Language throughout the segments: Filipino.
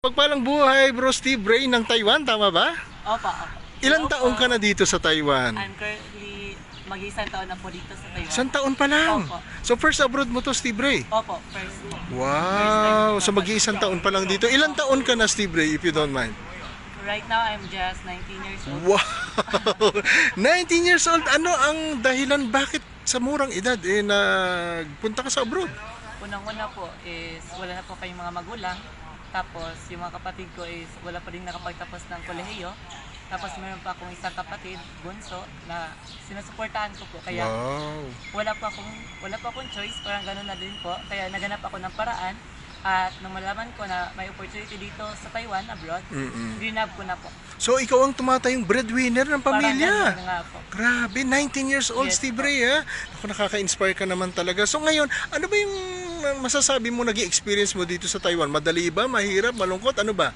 Pagpalang buhay, Bro Steve Ray ng Taiwan, tama ba? Opo. Ilang Hello taon po. ka na dito sa Taiwan? I'm currently mag-isang taon na po dito sa Taiwan. Isang taon pa lang. Opo. So first abroad mo to, Steve Ray? Opo, first po. Wow! So mag-iisang taon pa lang dito. Ilang taon ka na, Steve Ray, if you don't mind? Right now, I'm just 19 years old. Wow! 19 years old. Ano ang dahilan bakit sa murang edad nagpunta ka sa abroad? Unang-una po is wala na po kayong mga magulang. Tapos yung mga kapatid ko is wala pa rin nakapagtapos ng kolehiyo. Tapos meron pa akong isang kapatid, bunso, na sinusuportahan ko po. Kaya Wow! wala pa akong choice, parang gano'n na din po. Kaya naganap ako ng paraan. At nung malaman ko na may opportunity dito sa Taiwan, abroad, ginab ko na po. So ikaw ang tumatayong breadwinner ng Parang pamilya. gano'n nga po. Grabe, 19 years old, Yes, Steve po. Ray, ha? Ako, nakaka-inspire ka naman talaga. So ngayon, ano ba yung masasabi mo naging experience mo dito sa Taiwan? Madali ba? Mahirap? Malungkot? Ano ba?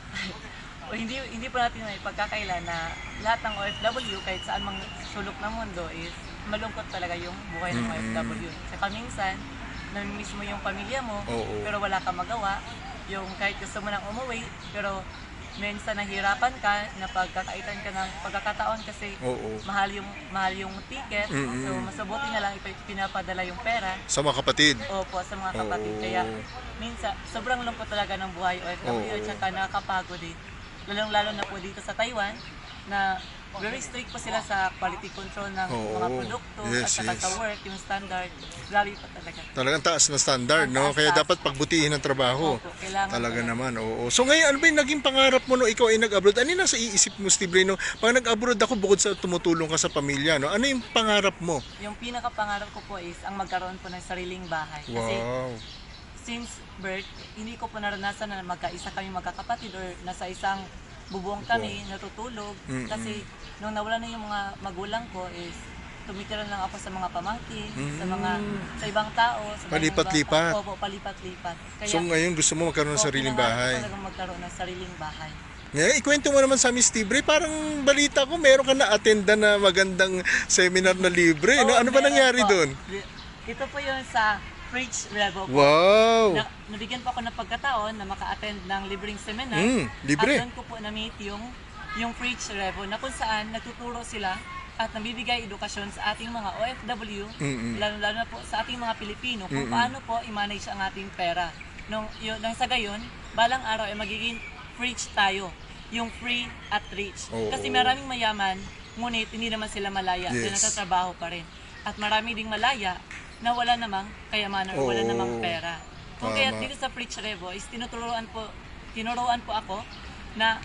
O hindi po natin may pagkakaila na lahat ng OFW kahit saan mang sulok ng mundo is malungkot talaga yung buhay ng OFW. Saka minsan, namimiss mo yung pamilya mo, Oo. pero wala kang magawa. Yung kahit gusto mo nang umuwi, pero minsan nahihirapan ka na pagkakaitan ka ng pagkakataon kasi Oo. mahal yung ticket. So mas mabuti na lang pinapadala yung pera. Sa mga kapatid? Opo, sa mga kapatid. Oo. Kaya minsan, sobrang lungkot talaga ng buhay OFW Oo. at saka nakakapagod din. Lalong-lalo na po dito sa Taiwan na very strict po sila sa quality control ng Oo. mga produkto Yes, at saka yes. sa work, yung standard. Grabe pa talaga. Talagang taas na standard, Ang no? Kaya taas. dapat pagbutihin ang trabaho. Opo, kailangan Talaga talaga. naman, oo. So ngayon, ano ba yung naging pangarap mo no ikaw ay nag-abroad? Ano yung nasa iisip mo, Steve Ray, no? Pag nag-abroad ako, bukod sa tumutulong ka sa pamilya, no? Ano yung pangarap mo? Yung pinaka-pangarap ko po is ang magkaroon po ng sariling bahay. Kasi Wow. since birth, hindi ko po naranasan na magkaisa kami magkakapatid or nasa isang bubong kami, natutulog. Kasi nung nawala na yung mga magulang ko is tumitira lang ako sa mga pamangkin, sa ibang tao, sa Palipat-lipat. Opo, palipat-lipat. Kaya So ngayon gusto mo magkaroon ng opo, sariling pinangarap ko bahay. talagang magkaroon ng sariling bahay. Ngayon, ikwento mo naman sa amin, Steve Ray, parang balita ko meron ka na-attendan na magandang seminar na libre, no? Oo, Ano ba meron nangyari po. doon? Ito po yun sa Fridge Revo po. Wow! Nabigyan po ako ng pagkataon na maka-attend ng libreng seminar. Libre. At doon ko po na-meet yung Fridge Revo na kung saan nagtuturo sila at nabibigay edukasyon sa ating mga OFW, lalo na po sa ating mga Pilipino, kung paano po i-manage ang ating pera. Nang sa gayon, balang araw ay magiging rich tayo. Yung free at rich. Oo. Kasi maraming mayaman, ngunit hindi naman sila malaya. Yes. Sila nagtatrabaho pa rin. At marami ding malaya na wala namang kayamanan o wala Oo. namang pera. Kung Tama. kaya dito sa Preach Revo is tinuruan po ako na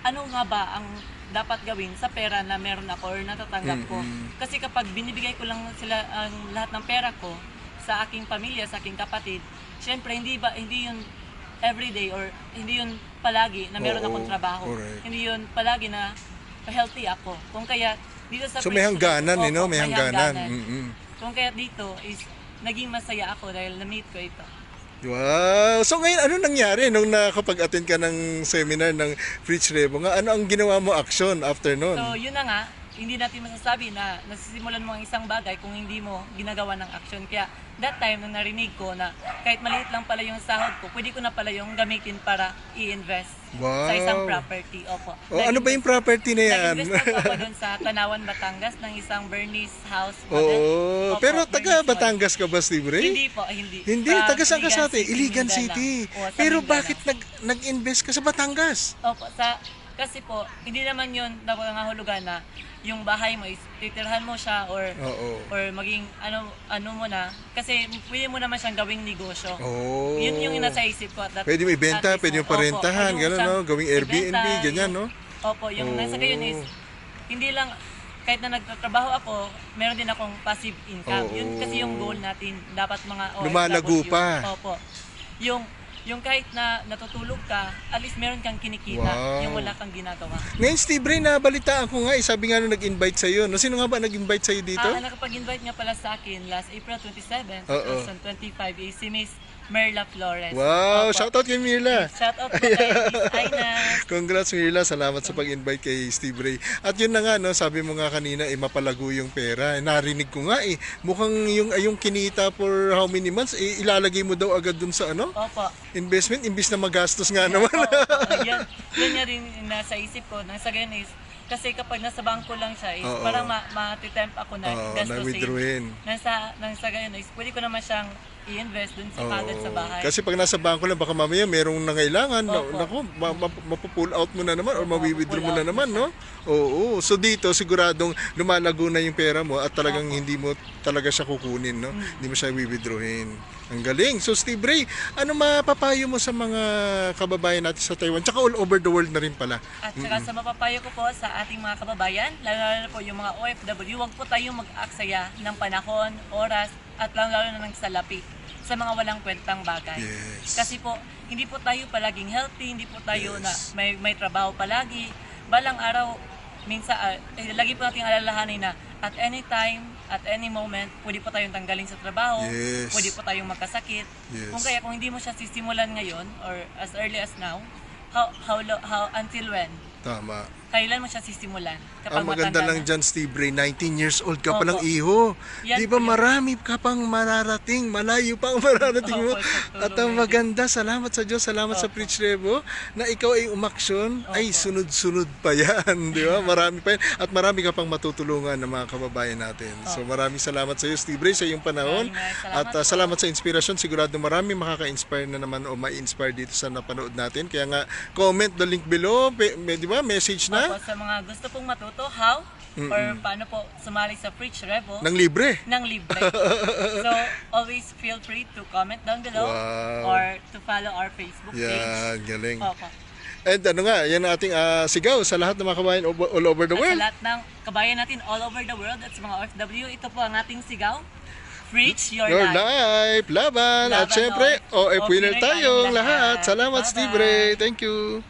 ano nga ba ang dapat gawin sa pera na meron ako or natatanggap ko. Kasi kapag binibigay ko lang sila ang lahat ng pera ko sa aking pamilya, sa aking kapatid, syempre hindi yun everyday or hindi yun palagi na meron Oo, akong trabaho. correct. Hindi yun palagi na healthy ako. Kung kaya dito sa So may Preach hangganan, Revo, no? opo, May hangganan. kung kaya dito is naging masaya ako dahil na-meet ko ito. Wow! So ngayon, ano nangyari nung nakapag-attend ka ng seminar ng Fridge Revo? Ano ang ginawa mo action after nun? So yun na nga, hindi natin masasabi na nasisimulan mo ang isang bagay kung hindi mo ginagawa ng action. Kaya that time nung narinig ko na kahit maliit lang pala yung sahod ko, pwede ko na pala yung gamitin para i-invest Wow. sa isang property. Opo. O, ano ba yung property na yan? Nag-invest na po ako dun sa Tanawan, Batangas ng isang Bernice House model. Oo. Opo, Pero Bernice taga model. Batangas ka ba, Steve Ray? Hindi po, hindi. Hindi, Sa taga saan ka sa atin? Iligan Mindanao. City. Oo, sa Pero Mindanao. bakit nag-invest ka sa Batangas? Opo, kasi po, hindi naman yun nangangahulugan na yung bahay mo is titirhan mo siya or Oo. maging ano mo na kasi pwede mo naman siyang gawing negosyo. Oh. Yun yung nasa isip ko. Pwede mo ibenta, pwede mo parentahan, gano'n, no? Gawing Airbnb, ganyan, no? Opo, yung nasa gayon is hindi lang kahit na nagtatrabaho ako, meron din akong passive income. Oo. Yun kasi yung goal natin, dapat mga OFW. Lumalago pa. Opo. Yung kahit na natutulog ka, at least meron kang kinikita, Wow. yung wala kang ginagawa. Ngayon, Steve Ray, nabalitaan ko nga, sabi nga nung nag-invite sa'yo, no? Sino nga ba nag-invite sa'yo dito? Nakapag-invite nga pala sa akin last April 27, Oo. 2025 is si Miss Merla Flores. Wow, Opo. shoutout kay Mirla. Shout out po kay Miss Aina. Congrats Mirla, salamat sa pag-invite kay Steve Ray. At yun na nga, no, sabi mo nga kanina, mapalago yung pera. Narinig ko nga mukhang yung kinita for how many months, ilalagay mo daw agad dun sa Opo. investment, imbis na magastos nga naman. Oo, yan nga rin nasa isip ko. Nasa ganyan is, kasi kapag nasa bangko lang siya is, Oo. parang matitempt ako na Oo, gastusin. na-withdrawin. Nasa ganyan is, pwede ko naman siyang i-invest dun sa kagad sa bahay. Kasi pag nasa bangko lang, baka mamaya merong nangailangan, Opo. naku, mapupull out mo na naman or Opo, mawi-withdraw mo mapupull na out naman, no? Oo. So dito, siguradong lumalago na yung pera mo at talagang Opo. hindi mo talaga siya kukunin, no? Hindi mo siya withdrawin. Ang galing. So Steve Ray, ano mapapayo mo sa mga kababayan natin sa Taiwan? Tsaka all over the world na rin pala. At saka sa mapapayo ko po sa ating mga kababayan, lalo na po yung mga OFW, huwag po tayong mag-aksaya ng panahon, oras, at lalo na ng salapi sa mga walang kwentang bagay. Yes. Kasi po, hindi po tayo palaging healthy, hindi po tayo Yes. na may trabaho palagi. Balang araw, minsan, lagi po natin alalahanin na at any time, at any moment, pwede po tayong tanggalin sa trabaho, Yes. pwede po tayong magkasakit. Yes. Kung hindi mo siya sisimulan ngayon, or as early as now, until when? Tama. Kailan mo siya sisimulan? Kapag Ang maganda matanda lang na. dyan, Steve Ray, 19 years old ka pa Opo. lang, iho. Yan Di ba po yun. marami ka pang mararating, malayo pa ang mararating mo. Opo, sa tulong At ang na maganda, salamat sa Diyos, salamat sa Opo. Preach Revo, na ikaw ay umaksyon, ay Opo. sunod-sunod pa yan. Di ba? Marami pa yan. At marami ka pang matutulungan ng mga kababayan natin. So maraming salamat sa iyo, Steve Ray, sa iyong panahon. Maraming At salamat po. salamat sa inspirasyon. Sigurado marami makaka-inspire na naman o ma-inspire dito sa napanood natin. Kaya nga, comment the link below. Di ba? Message na. Opo, sa mga gusto pong matuto, how? Or paano po sumali sa Preach Revo Nang libre. ng libre. So, always feel free to comment down below Wow. or to follow our Facebook page. Yan, galing. Opo. And ano nga, yan ang ating sigaw sa lahat ng mga kabayan all over the At sa world. lahat ng kabayan natin all over the world at sa mga OFW, ito po ang ating sigaw. Preach your, Your life. life, laban. At Laban, syempre, no? winner Winner tayong tayong lahat. lahat. Salamat, Bye-bye. Steve Ray. Thank you.